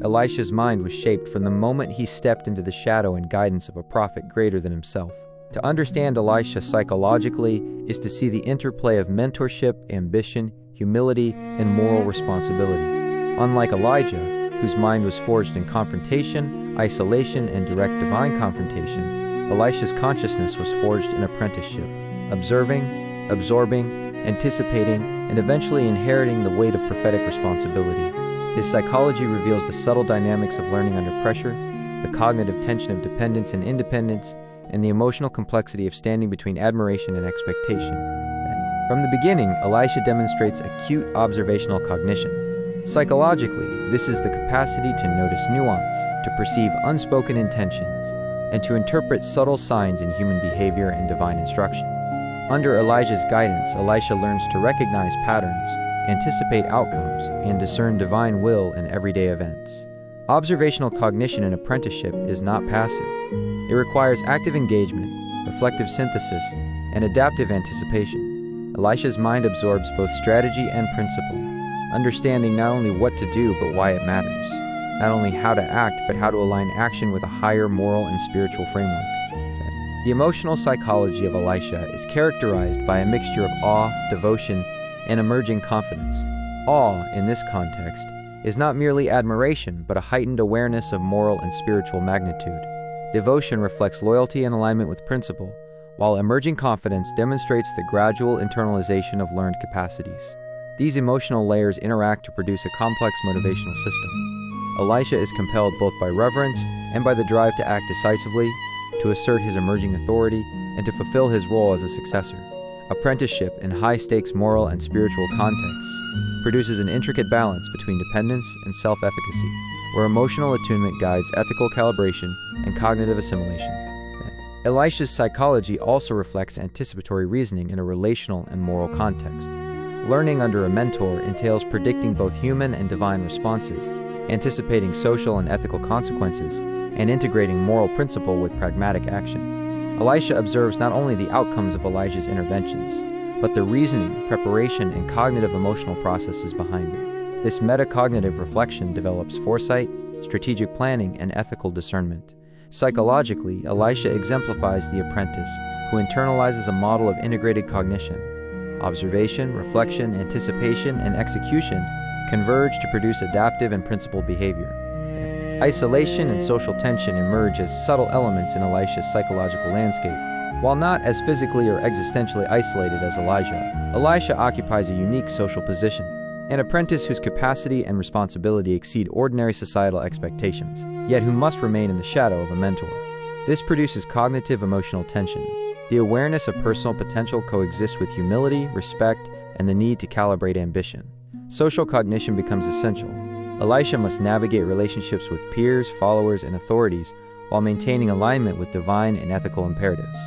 Elisha's mind was shaped from the moment he stepped into the shadow and guidance of a prophet greater than himself. To understand Elisha psychologically is to see the interplay of mentorship, ambition, humility, and moral responsibility. Unlike Elijah, whose mind was forged in confrontation, isolation, and direct divine confrontation, Elisha's consciousness was forged in apprenticeship, observing, absorbing, anticipating, and eventually inheriting the weight of prophetic responsibility. His psychology reveals the subtle dynamics of learning under pressure, the cognitive tension of dependence and independence, and the emotional complexity of standing between admiration and expectation. From the beginning, Elisha demonstrates acute observational cognition. Psychologically, this is the capacity to notice nuance, to perceive unspoken intentions, and to interpret subtle signs in human behavior and divine instruction. Under Elijah's guidance, Elisha learns to recognize patterns, anticipate outcomes, and discern divine will in everyday events. Observational cognition in apprenticeship is not passive. It requires active engagement, reflective synthesis, and adaptive anticipation. Elisha's mind absorbs both strategy and principle, understanding not only what to do but why it matters, not only how to act but how to align action with a higher moral and spiritual framework. The emotional psychology of Elisha is characterized by a mixture of awe, devotion, and emerging confidence. Awe, in this context, is not merely admiration but a heightened awareness of moral and spiritual magnitude. Devotion reflects loyalty and alignment with principle, while emerging confidence demonstrates the gradual internalization of learned capacities. These emotional layers interact to produce a complex motivational system. Elisha is compelled both by reverence and by the drive to act decisively, to assert his emerging authority, and to fulfill his role as a successor. Apprenticeship in high-stakes moral and spiritual contexts produces an intricate balance between dependence and self-efficacy, where emotional attunement guides ethical calibration and cognitive assimilation. Elisha's psychology also reflects anticipatory reasoning in a relational and moral context. Learning under a mentor entails predicting both human and divine responses, anticipating social and ethical consequences, and integrating moral principle with pragmatic action. Elisha observes not only the outcomes of Elijah's interventions, but the reasoning, preparation, and cognitive emotional processes behind them. This metacognitive reflection develops foresight, strategic planning, and ethical discernment. Psychologically, Elisha exemplifies the apprentice who internalizes a model of integrated cognition. Observation, reflection, anticipation, and execution converge to produce adaptive and principled behavior. Isolation and social tension emerge as subtle elements in Elisha's psychological landscape. While not as physically or existentially isolated as Elijah, Elisha occupies a unique social position, an apprentice whose capacity and responsibility exceed ordinary societal expectations, yet who must remain in the shadow of a mentor. This produces cognitive emotional tension. The awareness of personal potential coexists with humility, respect, and the need to calibrate ambition. Social cognition becomes essential. Elisha must navigate relationships with peers, followers, and authorities while maintaining alignment with divine and ethical imperatives.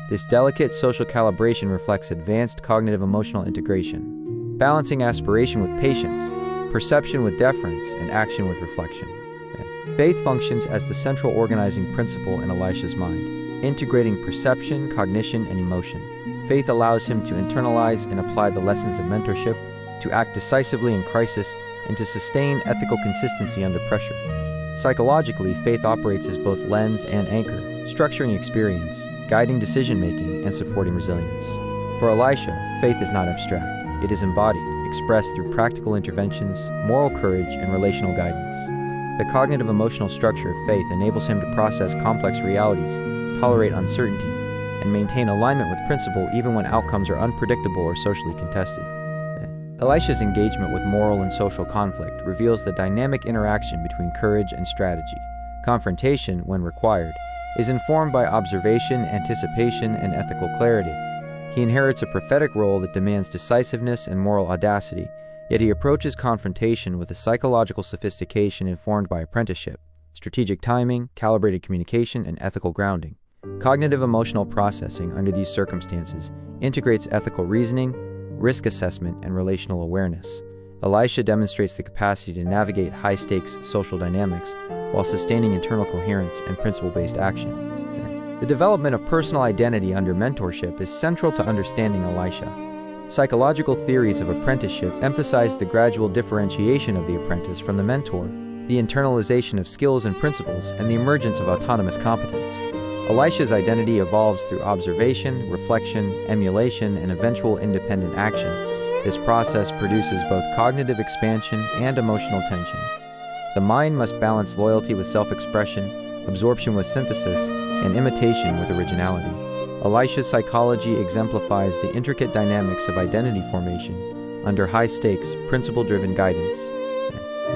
This delicate social calibration reflects advanced cognitive emotional integration, balancing aspiration with patience, perception with deference, and action with reflection. Faith functions as the central organizing principle in Elisha's mind, integrating perception, cognition, and emotion. Faith allows him to internalize and apply the lessons of mentorship, to act decisively in crisis, and to sustain ethical consistency under pressure. Psychologically, faith operates as both lens and anchor, structuring experience, guiding decision-making, and supporting resilience. For Elisha, faith is not abstract. It is embodied, expressed through practical interventions, moral courage, and relational guidance. The cognitive emotional structure of faith enables him to process complex realities, tolerate uncertainty, and maintain alignment with principle even when outcomes are unpredictable or socially contested. Elisha's engagement with moral and social conflict reveals the dynamic interaction between courage and strategy. Confrontation, when required, is informed by observation, anticipation, and ethical clarity. He inherits a prophetic role that demands decisiveness and moral audacity, yet he approaches confrontation with a psychological sophistication informed by apprenticeship, strategic timing, calibrated communication, and ethical grounding. Cognitive emotional processing under these circumstances integrates ethical reasoning, risk assessment, and relational awareness. Elisha demonstrates the capacity to navigate high-stakes social dynamics while sustaining internal coherence and principle-based action. The development of personal identity under mentorship is central to understanding Elisha. Psychological theories of apprenticeship emphasize the gradual differentiation of the apprentice from the mentor the internalization of skills and principles, and the emergence of autonomous competence. Elisha's identity evolves through observation, reflection, emulation, and eventual independent action. This process produces both cognitive expansion and emotional tension. The mind must balance loyalty with self-expression, absorption with synthesis, and imitation with originality. Elisha's psychology exemplifies the intricate dynamics of identity formation under high-stakes, principle-driven guidance.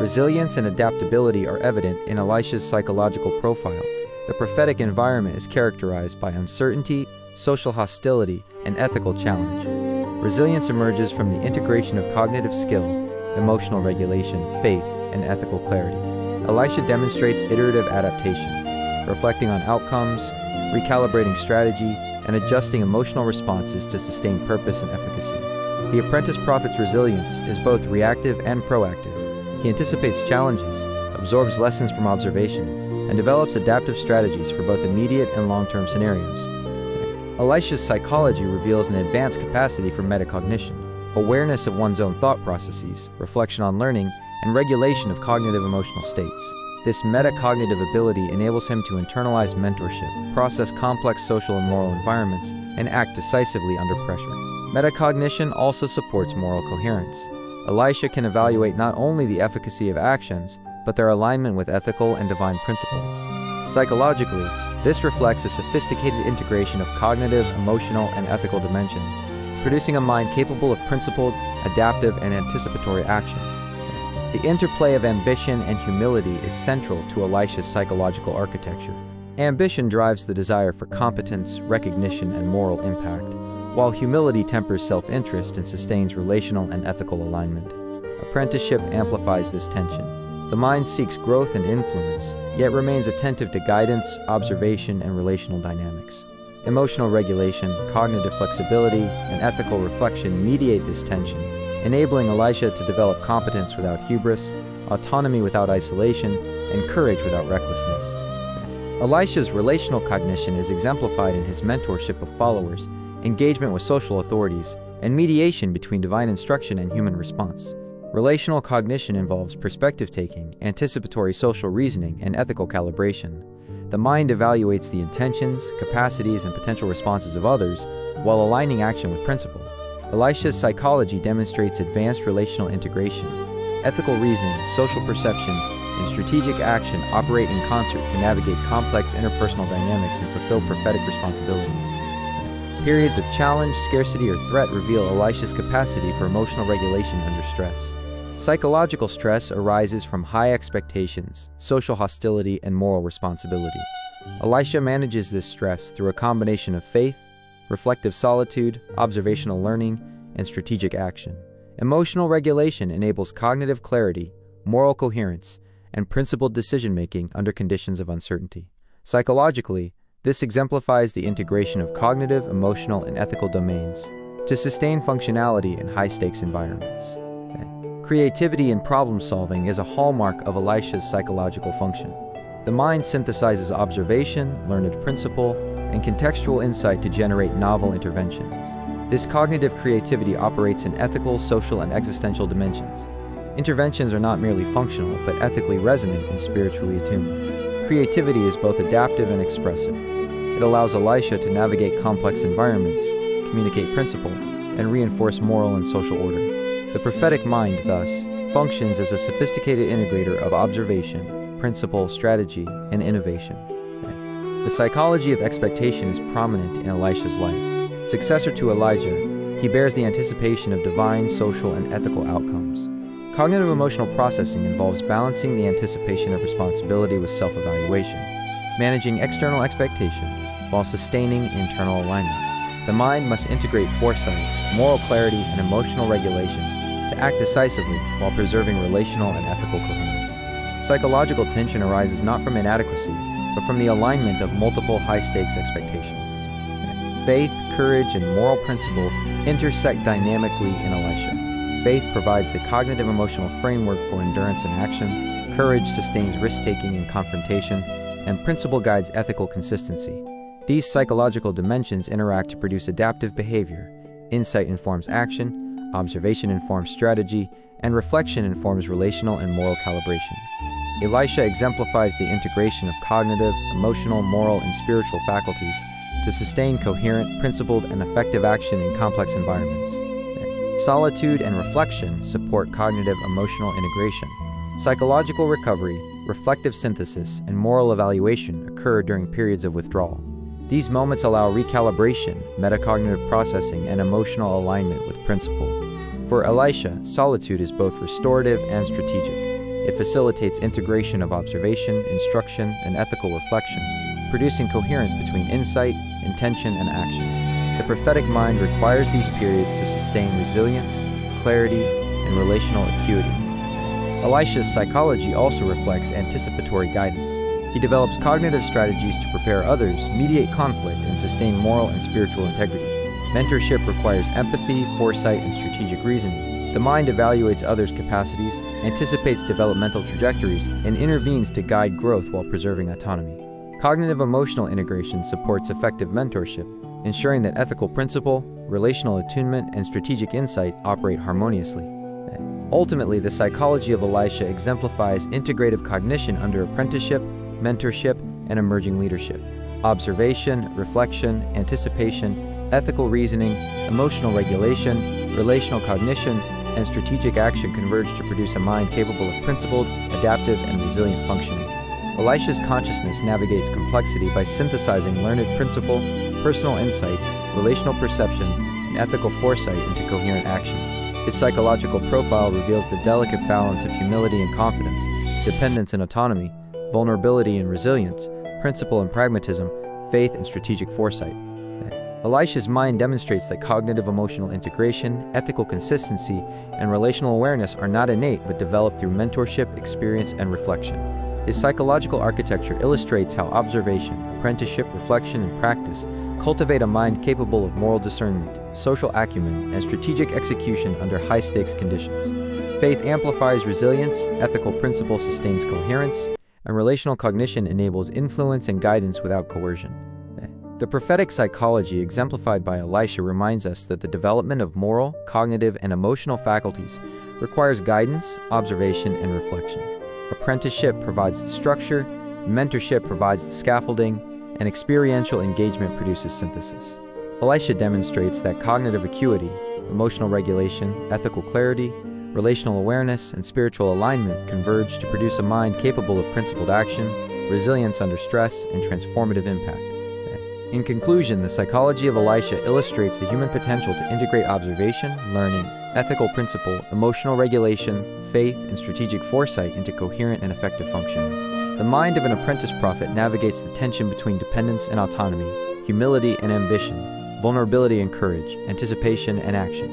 Resilience and adaptability are evident in Elisha's psychological profile. The prophetic environment is characterized by uncertainty, social hostility, and ethical challenge. Resilience emerges from the integration of cognitive skill, emotional regulation, faith, and ethical clarity. Elisha demonstrates iterative adaptation, reflecting on outcomes, recalibrating strategy, and adjusting emotional responses to sustain purpose and efficacy. The apprentice prophet's resilience is both reactive and proactive. He anticipates challenges, absorbs lessons from observation, and develops adaptive strategies for both immediate and long-term scenarios. Elisha's psychology reveals an advanced capacity for metacognition, awareness of one's own thought processes, reflection on learning, and regulation of cognitive emotional states. This metacognitive ability enables him to internalize mentorship, process complex social and moral environments, and act decisively under pressure. Metacognition also supports moral coherence. Elisha can evaluate not only the efficacy of actions, but their alignment with ethical and divine principles. Psychologically, this reflects a sophisticated integration of cognitive, emotional, and ethical dimensions, producing a mind capable of principled, adaptive, and anticipatory action. The interplay of ambition and humility is central to Elisha's psychological architecture. Ambition drives the desire for competence, recognition, and moral impact, while humility tempers self-interest and sustains relational and ethical alignment. Apprenticeship amplifies this tension. The mind seeks growth and influence, yet remains attentive to guidance, observation, and relational dynamics. Emotional regulation, cognitive flexibility, and ethical reflection mediate this tension, enabling Elisha to develop competence without hubris, autonomy without isolation, and courage without recklessness. Elisha's relational cognition is exemplified in his mentorship of followers, engagement with social authorities, and mediation between divine instruction and human response. Relational cognition involves perspective-taking, anticipatory social reasoning, and ethical calibration. The mind evaluates the intentions, capacities, and potential responses of others while aligning action with principle. Elisha's psychology demonstrates advanced relational integration. Ethical reasoning, social perception, and strategic action operate in concert to navigate complex interpersonal dynamics and fulfill prophetic responsibilities. Periods of challenge, scarcity, or threat reveal Elisha's capacity for emotional regulation under stress. Psychological stress arises from high expectations, social hostility, and moral responsibility. Elisha manages this stress through a combination of faith, reflective solitude, observational learning, and strategic action. Emotional regulation enables cognitive clarity, moral coherence, and principled decision-making under conditions of uncertainty. Psychologically, this exemplifies the integration of cognitive, emotional, and ethical domains to sustain functionality in high-stakes environments. Creativity and problem-solving is a hallmark of Elisha's psychological function. The mind synthesizes observation, learned principle, and contextual insight to generate novel interventions. This cognitive creativity operates in ethical, social, and existential dimensions. Interventions are not merely functional, but ethically resonant and spiritually attuned. Creativity is both adaptive and expressive. It allows Elisha to navigate complex environments, communicate principle, and reinforce moral and social order. The prophetic mind, thus, functions as a sophisticated integrator of observation, principle, strategy, and innovation. The psychology of expectation is prominent in Elisha's life. Successor to Elijah, he bears the anticipation of divine, social, and ethical outcomes. Cognitive emotional processing involves balancing the anticipation of responsibility with self-evaluation, managing external expectation while sustaining internal alignment. The mind must integrate foresight, moral clarity, and emotional regulation to act decisively while preserving relational and ethical coherence. Psychological tension arises not from inadequacy, but from the alignment of multiple high-stakes expectations. Faith, courage, and moral principle intersect dynamically in Elisha. Faith provides the cognitive emotional framework for endurance and action, courage sustains risk-taking and confrontation, and principle guides ethical consistency. These psychological dimensions interact to produce adaptive behavior. Insight informs action, observation informs strategy, and reflection informs relational and moral calibration. Elisha exemplifies the integration of cognitive, emotional, moral, and spiritual faculties to sustain coherent, principled, and effective action in complex environments. Solitude and reflection support cognitive emotional integration. Psychological recovery, reflective synthesis, and moral evaluation occur during periods of withdrawal. These moments allow recalibration, metacognitive processing, and emotional alignment with principle. For Elisha, solitude is both restorative and strategic. It facilitates integration of observation, instruction, and ethical reflection, producing coherence between insight, intention, and action. The prophetic mind requires these periods to sustain resilience, clarity, and relational acuity. Elisha's psychology also reflects anticipatory guidance. He develops cognitive strategies to prepare others, mediate conflict, and sustain moral and spiritual integrity. Mentorship requires empathy, foresight, and strategic reasoning. The mind evaluates others' capacities, anticipates developmental trajectories, and intervenes to guide growth while preserving autonomy. Cognitive emotional integration supports effective mentorship, ensuring that ethical principle, relational attunement, and strategic insight operate harmoniously. Ultimately, the psychology of Elisha exemplifies integrative cognition under apprenticeship, mentorship, and emerging leadership. Observation, reflection, anticipation, ethical reasoning, emotional regulation, relational cognition, and strategic action converge to produce a mind capable of principled, adaptive, and resilient functioning. Elisha's consciousness navigates complexity by synthesizing learned principle, personal insight, relational perception, and ethical foresight into coherent action. His psychological profile reveals the delicate balance of humility and confidence, dependence and autonomy, vulnerability and resilience, principle and pragmatism, faith and strategic foresight. Elisha's mind demonstrates that cognitive emotional integration, ethical consistency, and relational awareness are not innate but developed through mentorship, experience, and reflection. His psychological architecture illustrates how observation, apprenticeship, reflection, and practice cultivate a mind capable of moral discernment, social acumen, and strategic execution under high-stakes conditions. Faith amplifies resilience, ethical principle sustains coherence, and relational cognition enables influence and guidance without coercion. The prophetic psychology exemplified by Elisha reminds us that the development of moral, cognitive, and emotional faculties requires guidance, observation, and reflection. Apprenticeship provides the structure, mentorship provides the scaffolding, and experiential engagement produces synthesis. Elisha demonstrates that cognitive acuity, emotional regulation, ethical clarity, relational awareness, and spiritual alignment converge to produce a mind capable of principled action, resilience under stress, and transformative impact. In conclusion, the psychology of Elisha illustrates the human potential to integrate observation, learning, ethical principle, emotional regulation, faith, and strategic foresight into coherent and effective functioning. The mind of an apprentice prophet navigates the tension between dependence and autonomy, humility and ambition, vulnerability and courage, anticipation and action.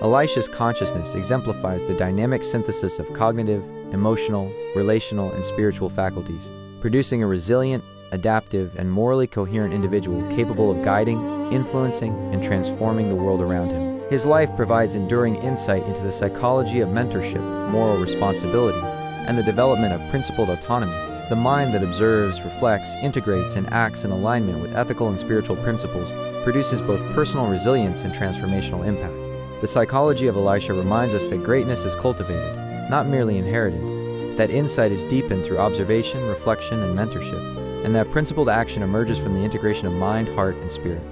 Elisha's consciousness exemplifies the dynamic synthesis of cognitive, emotional, relational, and spiritual faculties, producing a resilient, adaptive, and morally coherent individual capable of guiding, influencing, and transforming the world around him. His life provides enduring insight into the psychology of mentorship, moral responsibility, and the development of principled autonomy. The mind that observes, reflects, integrates, and acts in alignment with ethical and spiritual principles produces both personal resilience and transformational impact. The psychology of Elisha reminds us that greatness is cultivated, not merely inherited, that insight is deepened through observation, reflection, and mentorship, and that principled action emerges from the integration of mind, heart, and spirit.